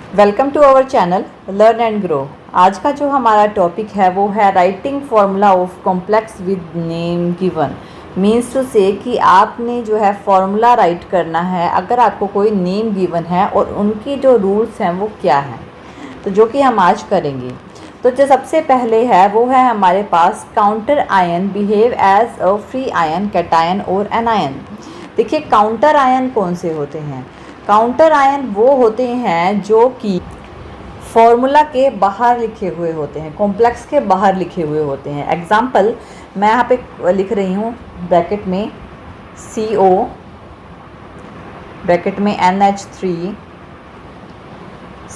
Welcome to our channel learn and grow. आज का जो हमारा टॉपिक है वो है writing formula of complex with name given. Means to say कि आपने जो है फार्मूला राइट करना है अगर आपको कोई नेम गिवन है और उनकी जो रूल्स हैं वो क्या हैं, तो जो कि हम आज करेंगे। तो जो सबसे पहले है वो है हमारे पास counter ion behave as a free ion, cation और एनायन। देखिए काउंटर आयन कौन से होते हैं। काउंटर आयन वो होते हैं जो कि फॉर्मूला के बाहर लिखे हुए होते हैं, कॉम्प्लेक्स के बाहर लिखे हुए होते हैं। एग्जाम्पल मैं यहाँ पे लिख रही हूँ ब्रैकेट में CO, ब्रैकेट में NH3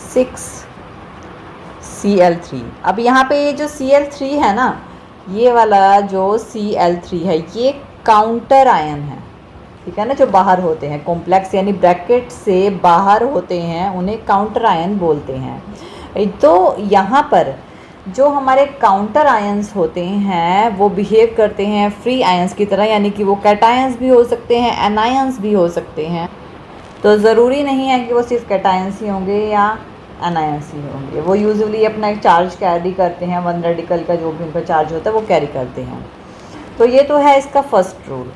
6Cl3। अब यहाँ पे ये जो Cl3 है ना, ये वाला जो Cl3 है ये काउंटर आयन है, ठीक है ना। जो बाहर होते हैं कॉम्प्लेक्स यानी ब्रैकेट से बाहर होते हैं उन्हें काउंटर आयन बोलते हैं। तो यहाँ पर जो हमारे काउंटर आयंस होते हैं वो बिहेव करते हैं फ्री आयंस की तरह, यानी कि वो कैटायंस भी हो सकते हैं, एनायंस भी हो सकते हैं। तो ज़रूरी नहीं है कि वो सिर्फ कैटायंस ही होंगे या एनायंस ही होंगे। वो यूजुअली अपना एक चार्ज कैरी करते हैं, वन रेडिकल का जो भी उनका चार्ज होता है वो कैरी करते हैं। तो ये तो है इसका फर्स्ट रूल,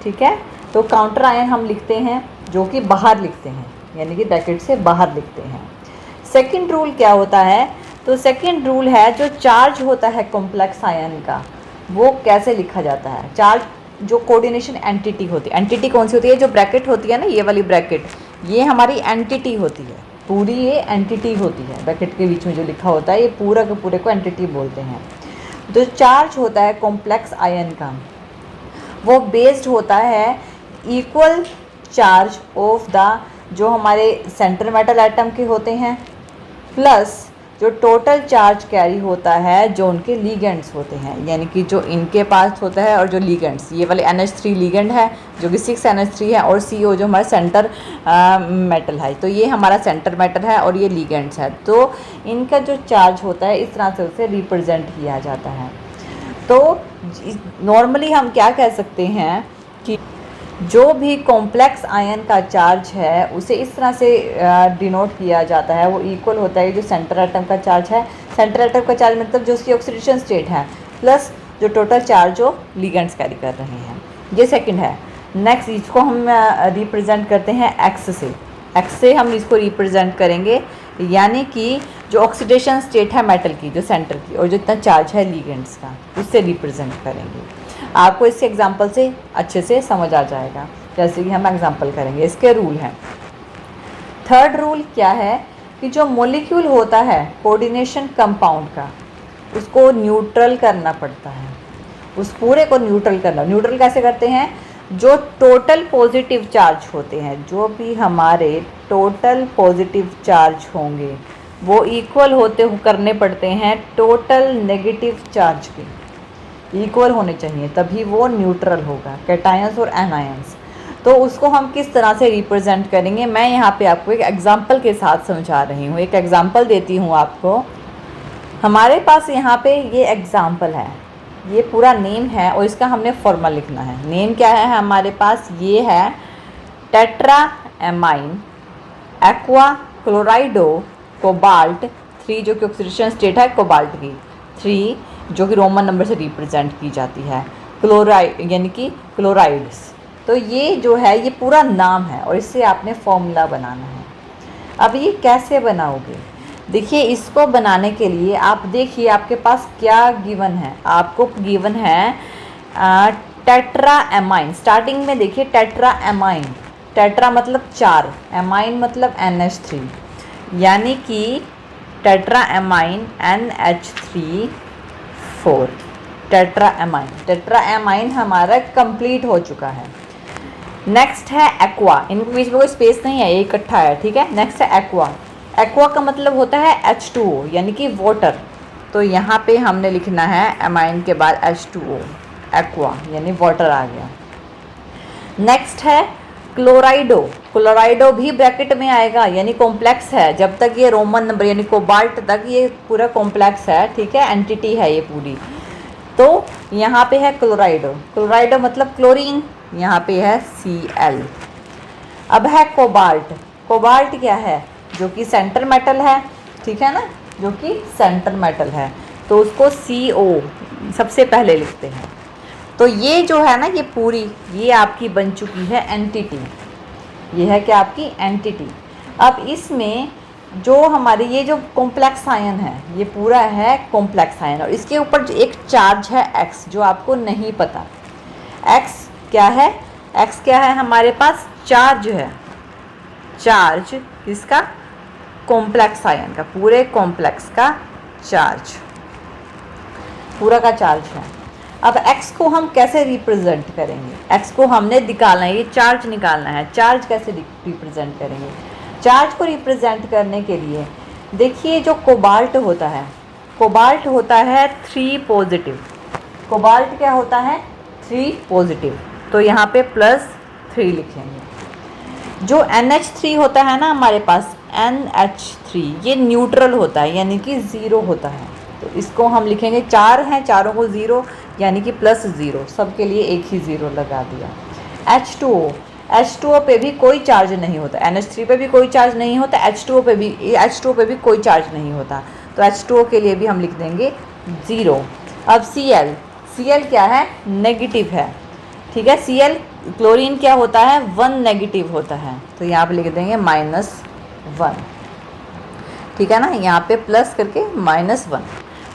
ठीक है। तो काउंटर आयन हम लिखते हैं जो कि बाहर लिखते हैं, यानी कि ब्रैकेट से बाहर लिखते हैं। सेकंड रूल क्या होता है, तो सेकंड रूल है जो चार्ज होता है कॉम्प्लेक्स आयन का वो कैसे लिखा जाता है। चार्ज जो कोऑर्डिनेशन एंटिटी होती है, एंटिटी कौन सी होती है, जो ब्रैकेट होती है ना, ये वाली ब्रैकेट, ये हमारी एंटिटी होती है, पूरी ये एंटिटी होती है। ब्रैकेट के बीच में जो लिखा होता है ये पूरा के पूरे को एंटिटी बोलते हैं। जो चार्ज होता है कॉम्प्लेक्स आयन का वो बेस्ड होता है इक्वल चार्ज ऑफ द जो हमारे सेंटर मेटल एटम के होते हैं प्लस जो टोटल चार्ज कैरी होता है जो उनके लीगेंड्स होते हैं, यानी कि जो इनके पास होता है और जो लीगेंड्स, ये वाले NH3 लीगेंड है जो कि 6NH3 है, और CO जो हमारा सेंटर मेटल है, तो ये हमारा सेंटर मेटल है और ये लीगेंड्स है। तो इनका जो चार्ज होता है इस तरह से उसे रिप्रेजेंट किया जाता है। तो नॉर्मली हम क्या कह सकते हैं कि जो भी कॉम्प्लेक्स आयन का चार्ज है उसे इस तरह से डिनोट किया जाता है, वो इक्वल होता है जो सेंटर एटम का चार्ज है। सेंटर एटम का चार्ज मतलब जो उसकी ऑक्सीडेशन स्टेट है प्लस जो टोटल चार्ज जो लिगेंड्स कैरी कर रहे हैं। ये सेकंड है। नेक्स्ट इसको हम रिप्रेजेंट करते हैं एक्स से। एक्स से हम इसको रिप्रेजेंट करेंगे, यानी कि जो ऑक्सीडेशन स्टेट है मेटल की, जो सेंटर की, और जो इतना चार्ज है लिगेंड्स का, उससे रिप्रेजेंट करेंगे। आपको इसके एग्जांपल से अच्छे से समझ आ जाएगा, जैसे कि हम एग्जांपल करेंगे। इसके रूल हैं। थर्ड रूल क्या है कि जो मॉलिक्यूल होता है कोऑर्डिनेशन कंपाउंड का, उसको न्यूट्रल करना पड़ता है, उस पूरे को न्यूट्रल करना। न्यूट्रल कैसे करते हैं, जो टोटल पॉजिटिव चार्ज होते हैं, जो भी हमारे टोटल पॉजिटिव चार्ज होंगे वो इक्वल होते करने पड़ते हैं टोटल नेगेटिव चार्ज के, इक्वल होने चाहिए तभी वो न्यूट्रल होगा, कैटायंस और एनायंस। तो उसको हम किस तरह से रिप्रेजेंट करेंगे, मैं यहाँ पे आपको एक एग्जांपल के साथ समझा रही हूँ। एक एग्जांपल देती हूँ आपको। हमारे पास यहाँ पे ये एग्जांपल है, ये पूरा नेम है और इसका हमने फॉर्मूला लिखना है। नेम क्या है हमारे पास, ये है टेट्रा एमाइन एक्वा क्लोराइडो कोबाल्ट 3, जो कि ऑक्सीडेशन स्टेट है कोबाल्ट की 3, जो कि रोमन नंबर से रिप्रेजेंट की जाती है। क्लोराइड यानी कि क्लोराइड्स। तो ये जो है ये पूरा नाम है और इससे आपने फॉर्मूला बनाना है। अब ये कैसे बनाओगे, देखिए इसको बनाने के लिए आप देखिए आपके पास क्या गिवन है। आपको गिवन है टेट्रा एमाइन। स्टार्टिंग में देखिए टेट्रा एमाइन, टेट्रा मतलब 4, एमाइन मतलब NH3, यानी कि tetra amine NH3 4, tetra amine. Tetra amine हमारा कंप्लीट हो चुका है। नेक्स्ट है एक्वा, इनके बीच में कोई स्पेस नहीं है, ये इकट्ठा है, ठीक है। नेक्स्ट है एक्वा। एक्वा का मतलब होता है H2O यानी कि वाटर। तो यहाँ पे हमने लिखना है एमाइन के बाद H2O, एक्वा यानी वाटर आ गया। नेक्स्ट है क्लोराइडो। क्लोराइडो भी ब्रैकेट में आएगा, यानी कॉम्प्लेक्स है। जब तक ये रोमन नंबर यानी कोबाल्ट तक ये पूरा कॉम्प्लेक्स है, ठीक है, एंटिटी है ये पूरी। तो यहाँ पे है क्लोराइडो, क्लोराइडो मतलब क्लोरीन, यहाँ पे है Cl। अब है कोबाल्ट। कोबाल्ट क्या है, जो कि सेंटर मेटल है, ठीक है ना, जो कि सेंटर मेटल है, तो उसको CO सबसे पहले लिखते हैं। तो ये जो है ना, ये पूरी ये आपकी बन चुकी है एंटिटी। ये है क्या आपकी एंटिटी। अब इसमें जो हमारे ये जो कॉम्प्लेक्स आयन है, ये पूरा है कॉम्प्लेक्स आयन, और इसके ऊपर जो एक चार्ज है X, जो आपको नहीं पता। X क्या है? X क्या है? हमारे पास चार्ज है, चार्ज किसका? कॉम्प्लेक्स आयन का, पूरे कॉम्प्लेक्स का चार्ज, पूरा का चार्ज है। अब x को हम कैसे रिप्रेजेंट करेंगे? x को हमने निकालना है, ये चार्ज निकालना है। चार्ज कैसे रिप्रेजेंट करेंगे? चार्ज को रिप्रेजेंट करने के लिए देखिए, जो कोबाल्ट होता है, कोबाल्ट होता है 3 पॉजिटिव। कोबाल्ट क्या होता है? 3 पॉजिटिव। तो यहाँ पे +3 लिखेंगे। जो NH3 होता है ना हमारे पास, NH3, ये न्यूट्रल होता है, यानी कि 0 होता है। तो इसको हम लिखेंगे, 4 हैं, चारों को 0, यानी कि +0, सबके लिए एक ही 0 लगा दिया। H2O, H2O पे भी कोई चार्ज नहीं होता, NH3 पे भी कोई चार्ज नहीं होता, H2O पे भी कोई चार्ज नहीं होता, तो H2O के लिए भी हम लिख देंगे 0। अब Cl, Cl क्या है? नेगेटिव है, ठीक है। Cl क्लोरीन क्या होता है? 1 नेगेटिव होता है, तो यहाँ पे लिख देंगे -1, ठीक है ना, यहाँ पे प्लस करके -1।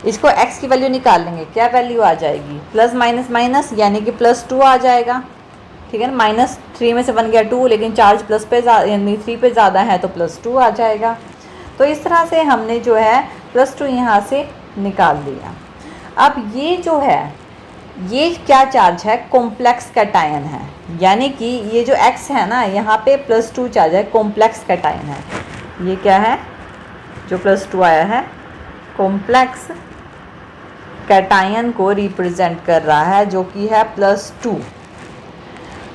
इसको x की वैल्यू निकाल लेंगे, क्या वैल्यू आ जाएगी? प्लस माइनस माइनस, यानी कि +2 आ जाएगा, ठीक है ना। -3 में से 1 गया 2, लेकिन चार्ज प्लस पे यानी 3 पे ज़्यादा है, तो +2 आ जाएगा। तो इस तरह से हमने जो है +2 यहाँ से निकाल लिया। अब ये जो है, ये क्या चार्ज है? कॉम्प्लेक्स कैटायन है, यानी कि ये जो x है ना, यहाँ पे +2 चार्ज है, कॉम्प्लेक्स कैटायन है। ये क्या है जो +2 आया है? कॉम्प्लेक्स कैटायन को रिप्रेजेंट कर रहा है, जो कि है +2,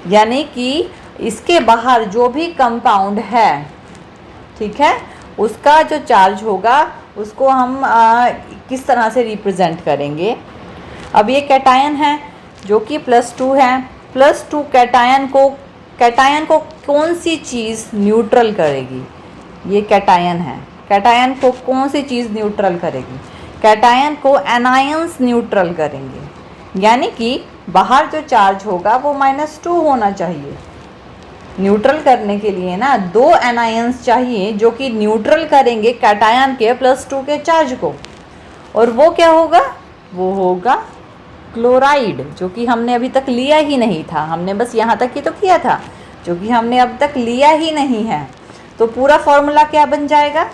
यानी कि इसके बाहर जो भी कंपाउंड है, ठीक है, उसका जो चार्ज होगा उसको हम किस तरह से रिप्रेजेंट करेंगे? अब ये कैटायन है जो कि +2 है। +2 कैटायन को कौन सी चीज़ न्यूट्रल करेगी? ये कैटायन है, कैटायन को कौन सी चीज़ न्यूट्रल करेगी? कैटायन को एनायंस न्यूट्रल करेंगे, यानी कि बाहर जो चार्ज होगा वो -2 होना चाहिए। न्यूट्रल करने के लिए ना 2 एनायंस चाहिए, जो कि न्यूट्रल करेंगे कैटायन के +2 के चार्ज को। और वो क्या होगा? वो होगा क्लोराइड, जो कि हमने अभी तक लिया ही नहीं था। हमने बस यहाँ तक ही तो किया था, जो कि हमने अब तक लिया ही नहीं है। तो पूरा फॉर्मूला क्या बन जाएगा?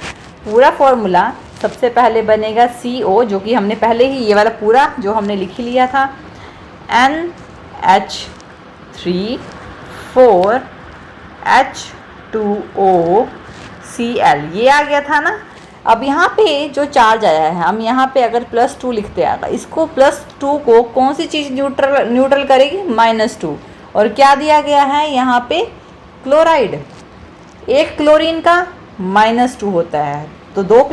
पूरा फॉर्मूला सबसे पहले बनेगा CO, जो कि हमने पहले ही ये वाला पूरा जो हमने लिख ही लिया था, NH3 4H2O Cl, ये आ गया था ना। अब यहाँ पे जो चार्ज आया है, हम यहाँ पे अगर +2 लिखते आएगा, इसको +2 को कौन सी चीज़ न्यूट्रल करेगी? -2। और क्या दिया गया है यहाँ पे? क्लोराइड। एक क्लोरीन का -2 होता है, तो एक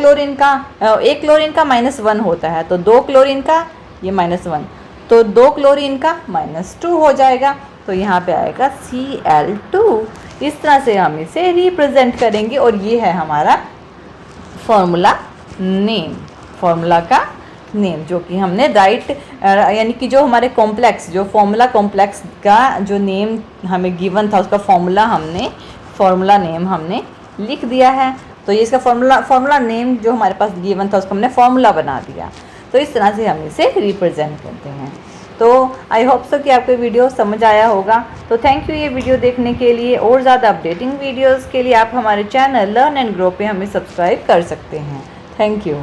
क्लोरीन का -1 होता है, तो 2 क्लोरीन का ये -1, तो 2 क्लोरीन का -2 हो जाएगा, तो यहाँ पे आएगा Cl2। इस तरह से हम इसे रिप्रेजेंट करेंगे, और ये है हमारा फॉर्मूला नेम, फॉर्मूला का नेम, जो कि हमने यानी कि जो हमारे कॉम्प्लेक्स, जो फॉर्मूला कॉम्प्लेक्स का जो नेम हमें गिवन था, उसका फॉर्मूला नेम हमने लिख दिया है। तो ये इसका फॉर्मूला नेम जो हमारे पास गिवन था, उसको हमने फॉर्मूला बना दिया। तो इस तरह से हम इसे रिप्रेजेंट करते हैं। तो आई होप सो कि आपको वीडियो समझ आया होगा। तो थैंक यू ये वीडियो देखने के लिए। और ज़्यादा अपडेटिंग वीडियोस के लिए आप हमारे चैनल लर्न एंड ग्रो पे हमें सब्सक्राइब कर सकते हैं। Thank you.